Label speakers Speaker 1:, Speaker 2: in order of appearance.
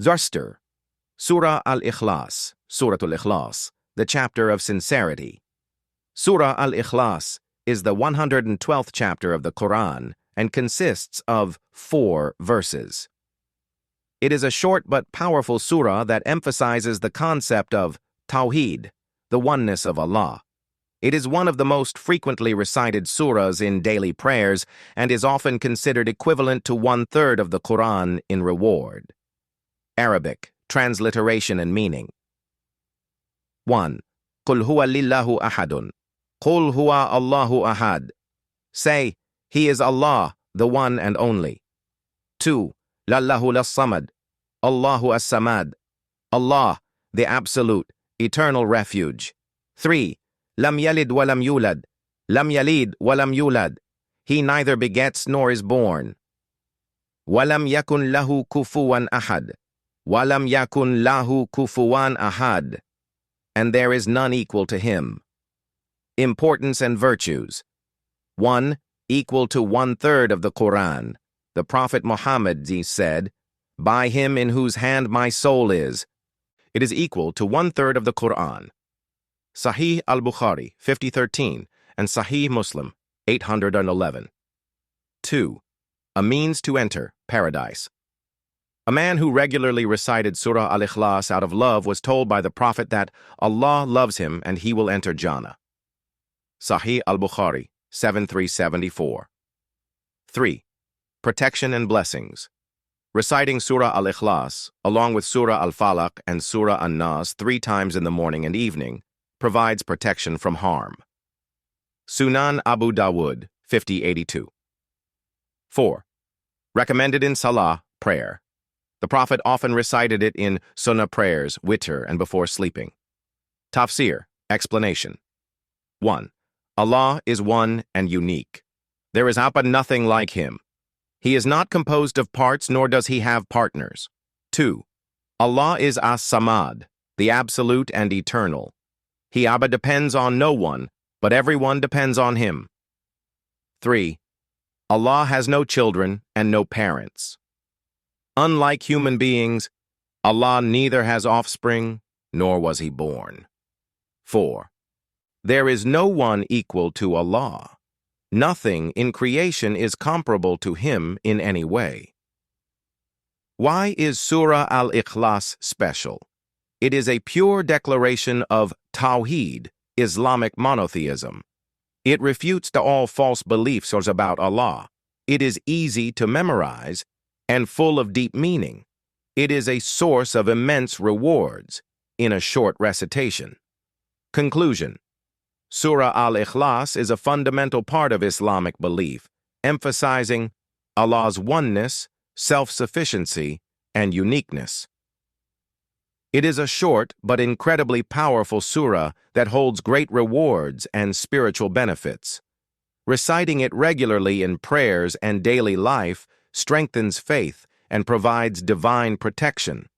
Speaker 1: Zarster, Surah Ikhlas, Surah Ikhlas, the chapter of sincerity. Surah Ikhlas is the 112th chapter of the Quran and consists of 4 verses. It is a short but powerful surah that emphasizes the concept of Tawheed, the oneness of Allah. It is one of the most frequently recited surahs in daily prayers and is often considered equivalent to 1/3 of the Quran in reward. Arabic, transliteration and meaning. 1. Qul huwa lillahu ahadun. Qul huwa Allahu ahad. Say, He is Allah, the one and only. 2. Lallahu las-samad. Allahu as-samad. Allah, the absolute, eternal refuge. 3. Lam yalid wa lam yulad. Lam yalid wa lam yulad. He neither begets nor is born. Wa lam yakun lahu kufuwan ahad. Wa lam yakun lahu kufuwan ahad. And there is none equal to him. Importance and virtues. 1. Equal to 1/3 of the Quran. The Prophet Muhammad said, "By him in whose hand my soul is." It is equal to 1/3 of the Quran. Sahih al-Bukhari, 5013, and Sahih Muslim, 811. 2. A means to enter paradise. A man who regularly recited Surah Ikhlas out of love was told by the Prophet that Allah loves him and he will enter Jannah. Sahih al-Bukhari, 7374. 3. Protection and blessings. Reciting Surah Ikhlas, along with Surah Al-Falaq and Surah An-Nas 3 times in the morning and evening, provides protection from harm. Sunan Abu Dawud, 5082. 4. Recommended in Salah, prayer. The Prophet often recited it in Sunnah prayers, witr, and before sleeping. Tafsir, explanation. 1. Allah is one and unique. There is nothing like him. He is not composed of parts, nor does he have partners. 2. Allah is as-samad, the absolute and eternal. He depends on no one, but everyone depends on him. 3. Allah has no children and no parents. Unlike human beings, Allah neither has offspring, nor was he born. 4. There is no one equal to Allah. Nothing in creation is comparable to him in any way. Why is Surah Ikhlas special? It is a pure declaration of Tawheed, Islamic monotheism. It refutes all false beliefs about Allah. It is easy to memorize and full of deep meaning. It is a source of immense rewards in a short recitation. Conclusion. Surah Ikhlas is a fundamental part of Islamic belief, emphasizing Allah's oneness, self-sufficiency, and uniqueness. It is a short but incredibly powerful surah that holds great rewards and spiritual benefits. Reciting it regularly in prayers and daily life strengthens faith and provides divine protection.